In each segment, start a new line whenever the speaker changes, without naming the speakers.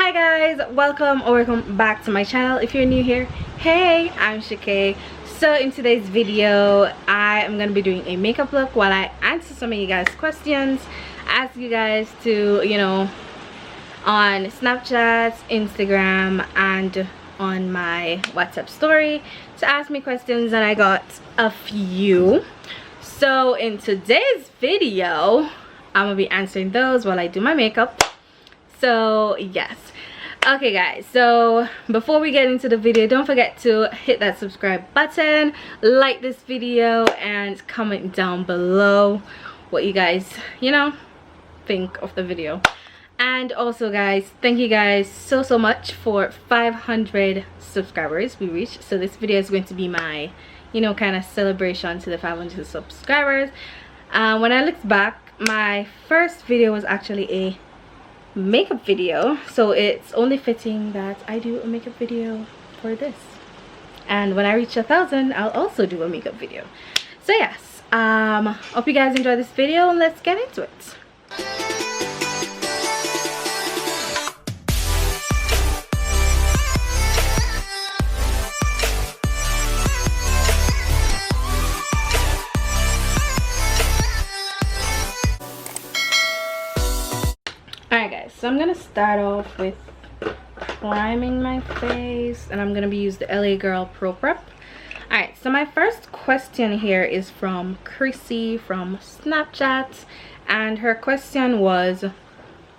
Hi guys, welcome back to my channel. If you're new here, hey, I'm Shakay. So in today's video I am going to be doing a makeup look while I answer some of you guys questions. Ask you guys to, on Snapchat, Instagram, and on my WhatsApp story to ask me questions, and I got a few. So in today's video I'm gonna be answering those while I do my makeup. So yes, okay guys, so before we get into the video, don't forget to hit that subscribe button, like this video, and comment down below what you guys think of the video. And also guys, thank you guys so much for 500 subscribers we reached. So this video is going to be my kind of celebration to the 500 subscribers. When I looked back, my first video was actually a makeup video, so it's only fitting that I do a makeup video for this. And when I reach 1,000, I'll also do a makeup video. So yes, hope you guys enjoy this video, and let's get into it. Alright guys, so I'm gonna start off with priming my face, and I'm gonna be using the LA Girl Pro Prep. Alright, so my first question here is from Chrissy from Snapchat, and her question was,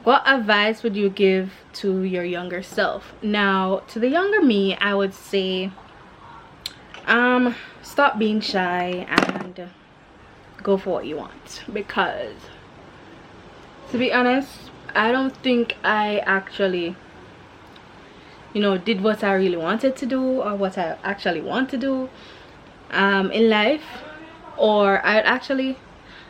what advice would you give to your younger self? Now, to the younger me, I would say stop being shy and go for what you want, because to be honest, I don't think I actually did what I really wanted to do, or what I actually want to do in life. Or I actually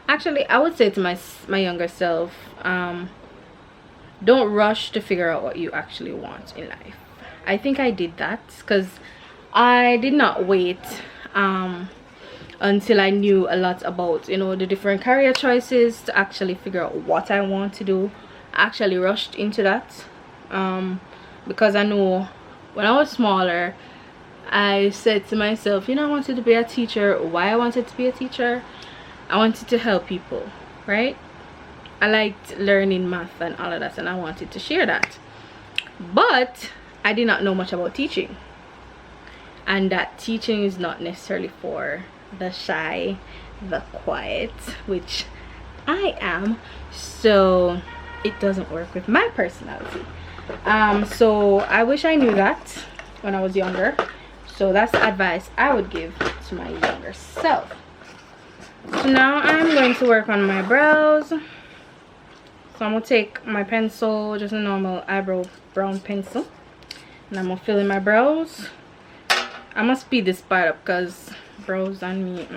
I would say to my younger self, don't rush to figure out what you actually want in life. I think I did that because I did not wait until I knew a lot about the different career choices to actually figure out what I want to do. I actually rushed into that because I know when I was smaller, I said to myself, I wanted to be a teacher. Why I wanted to be a teacher? I wanted to help people, right? I liked learning math and all of that, and I wanted to share that. But I did not know much about teaching, and that teaching is not necessarily for the shy, the quiet, which I am. So it doesn't work with my personality. So I wish I knew that when I was younger. So that's the advice I would give to my younger self. So now I'm going to work on my brows. So I'm gonna take my pencil, just a normal eyebrow brown pencil, and I'm gonna fill in my brows. I'm gonna speed this part up because brows on me,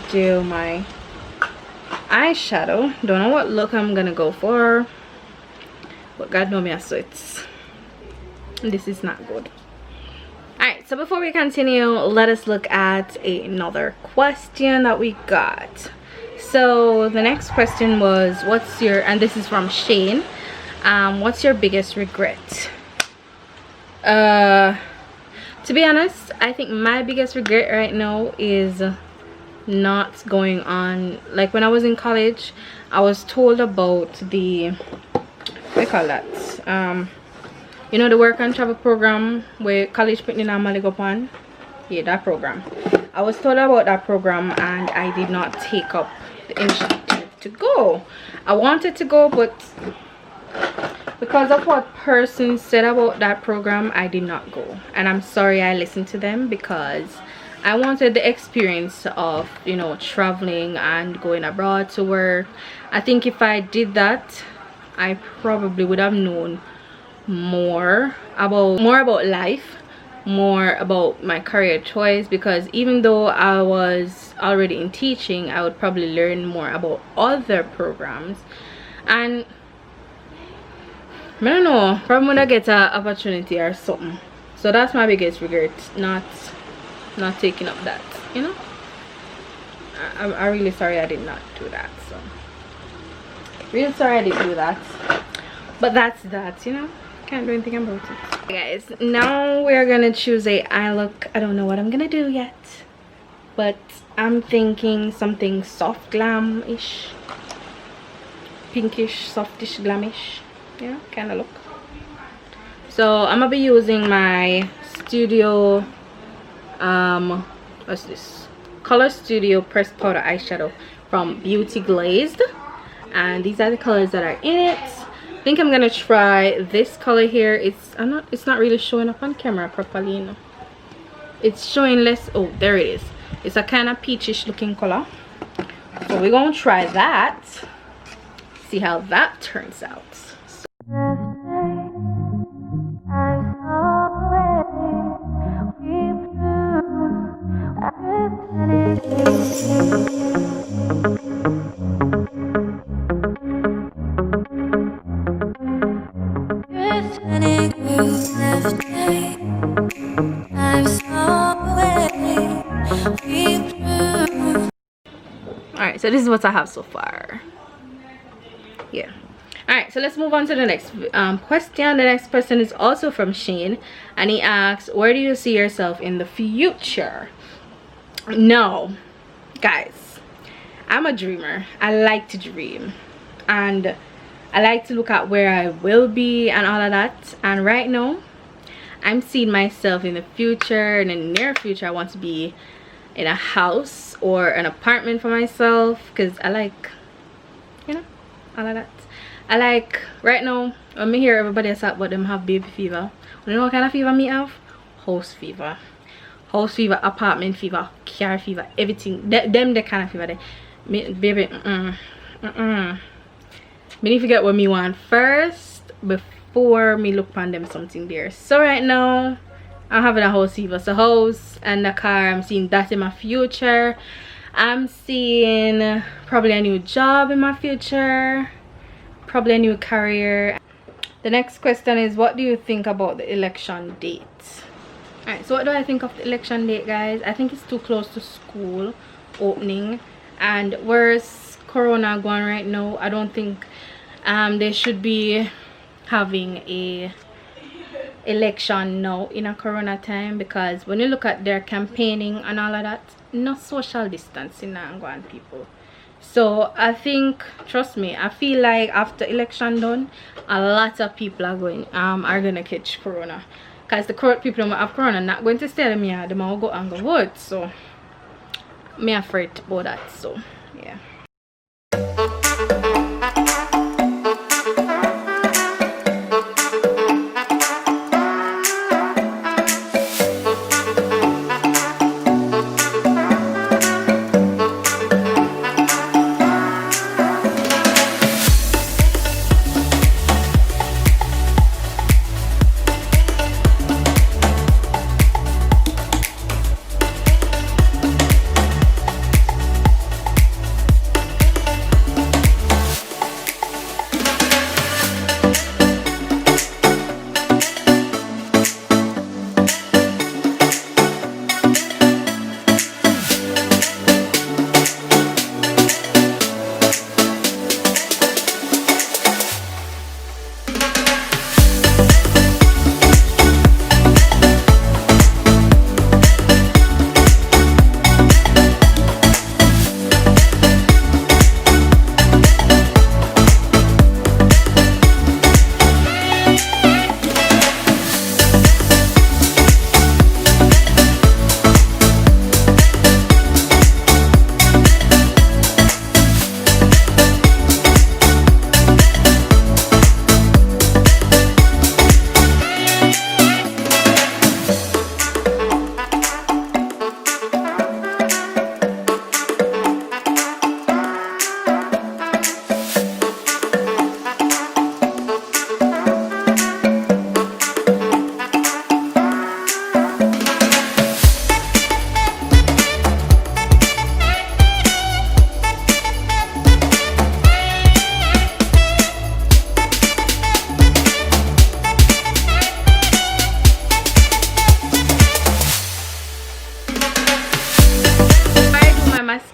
do my eyeshadow. Don't know what look I'm gonna go for, but God know me, so this is not good. Alright, so before we continue, let us look at another question that we got. So the next question was, and this is from Shane, what's your biggest regret? To be honest, I think my biggest regret right now is not going on. Like when I was in college, I was told about the they call that, you know, the work and travel program where college picnic normally go on. Yeah, that program. I was told about that program and I did not take up the initiative to go. I wanted to go, but because of what person said about that program, I did not go. And I'm sorry I listened to them, because I wanted the experience of, you know, traveling and going abroad to work. I think if I did that, I probably would have known more about life, more about my career choice, because even though I was already in teaching, I would probably learn more about other programs. And I don't know, probably when I get an opportunity or something. So that's my biggest regret, not taking up that, you know. I'm really sorry I did not do that. So really sorry I didn't do that, but that's that, you know. Can't do anything about it. Okay, guys, now we're gonna choose a eye look. I don't know what I'm gonna do yet, but I'm thinking something soft glam-ish, pinkish, softish, glamish, yeah, kind of look. So I'm gonna be using my studio what's this, Color Studio pressed powder eyeshadow from Beauty Glazed, and these are the colors that are in it. I think I'm gonna try this color here. It's not really showing up on camera properly, you know. It's showing less. Oh, there it is. It's a kind of peachish looking color, so we're gonna try that, see how that turns out. Alright, so this is what I have so far. Yeah. Alright, so let's move on to the next question. The next question is also from Shane, and he asks, where do you see yourself in the future? No, guys, I'm a dreamer. I like to dream, and I like to look at where I will be and all of that. And right now I'm seeing myself in the future, in the near future. I want to be in a house or an apartment for myself, because I like, you know, all of that. I like, right now when I hear everybody else talk about them have baby fever, you know what kind of fever me have? House fever. House fever, apartment fever, car fever, everything. Them the kind of fever they, baby, me need to get what me want first before me look on them something there. So right now I'm having a house fever. So house and the car, I'm seeing that in my future. I'm seeing probably a new job in my future, probably a new career. The next question is, what do you think about the election date? Alright, so what do I think of the election date, guys? I think it's too close to school opening, and where's corona going right now, I don't think they should be having a election now in a corona time, because when you look at their campaigning and all of that, no social distancing and going people. So I think, trust me, I feel like after election done, a lot of people are gonna catch corona, because the correct people who have corona not going to stay in me, they will go and go vote. So me afraid about that. So yeah.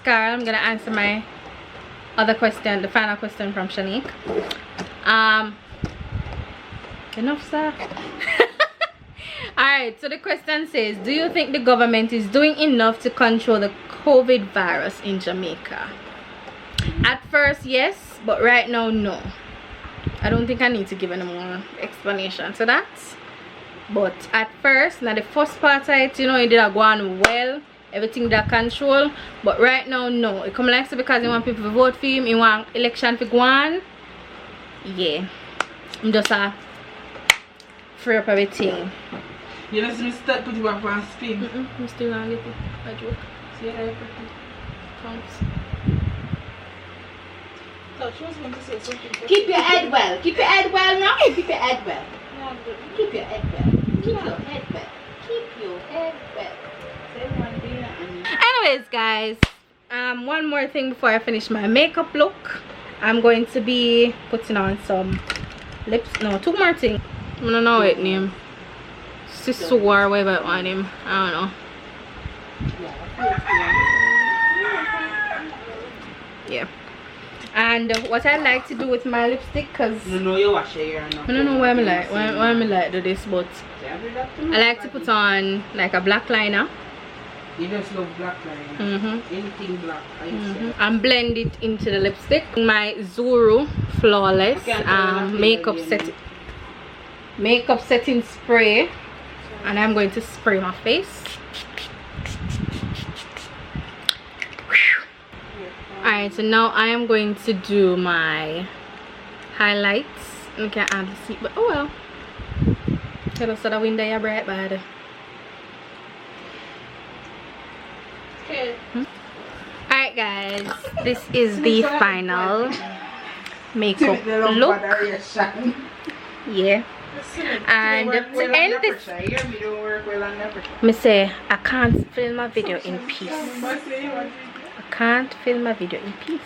mascara. I'm gonna answer my other question, the final question from Shanique. Enough, sir. Alright, so the question says, do you think the government is doing enough to control the COVID virus in Jamaica? At first, yes, but right now, no. I don't think I need to give any more explanation to that. But at first, now the first part of it, you know, it did go on well, everything that control. But right now, no. It come like so because you want people to vote for him, you want election to go on. Yeah. I'm just free up everything.
You know, me start put you back on spin.
I'm still gonna get it. I joke. See that?
Keep your head well. Keep your head well now. Keep your head well. Keep your head well. Keep your head well. Keep your head well.
Anyways, guys, one more thing before I finish my makeup look. I'm going to be putting on some lips. No, two more things. I don't know what name. Sister or whatever on him. I don't know. Yeah. And what I like to do with my lipstick, cause
you know you wash your hair now.
I don't know why I like do this, but I like to put on like a black liner.
You just love black liner. Anything black.
And blend it into the lipstick. My Zuru Flawless makeup setting spray, and I'm going to spray my face. Alright, so now I am going to do my highlights. You can't hardly see, but oh well. Tell us that the window is bright bad.
Okay.
Alright guys, this is the final makeup look. Yeah. And to end this, me say I can't film my video in peace. I can't film my video in peace.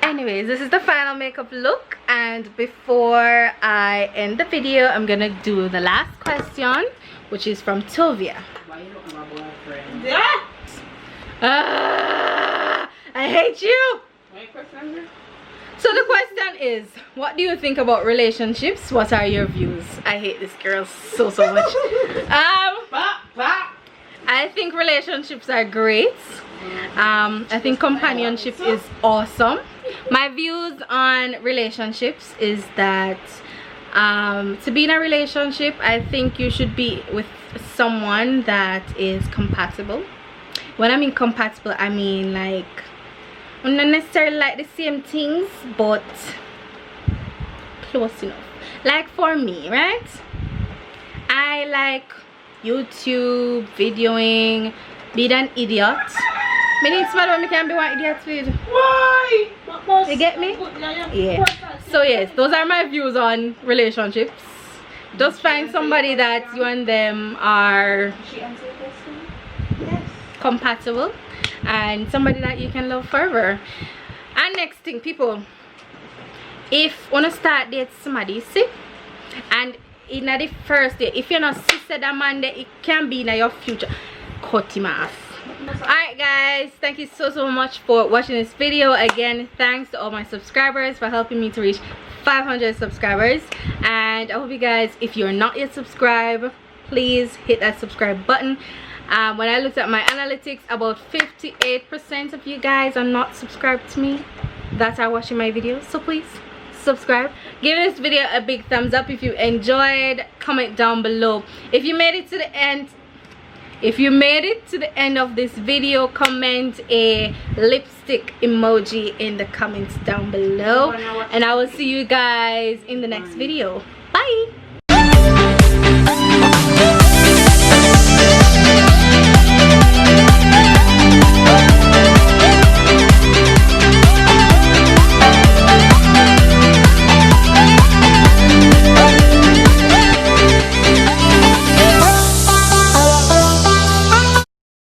Anyways, this is the final makeup look, and before I end the video, I'm gonna do the last question, which is from Tovia.
Why you don't have a boyfriend?
I hate you. So the question is, what do you think about relationships? What are your views? I hate this girl so much. I think relationships are great. I think companionship is awesome. My views on relationships is that to be in a relationship, I think you should be with someone that is compatible. When I mean compatible, I mean like not necessarily like the same things, but close enough. Like for me, right? I like YouTube, videoing, being an idiot. I need somebody who can be one idiot with.
Why?
You get me? Yeah. So yes, those are my views on relationships. Just find somebody that you and them are compatible, and somebody that you can love forever. And next thing, people, if you want to start dating somebody, see, and in the first day, if you're not sister that man there, it can be in your future, cut him off. Alright guys, thank you so much for watching this video. Again, thanks to all my subscribers for helping me to reach 500 subscribers, and I hope you guys, if you're not yet subscribed, please hit that subscribe button. When I looked at my analytics, about 58% of you guys are not subscribed to me that are watching my videos, so please subscribe. Give this video a big thumbs up if you enjoyed. Comment down below if you made it to the end. If you made it to the end of this video, comment a lipstick emoji in the comments down below, and I will see you guys in the next video. Bye.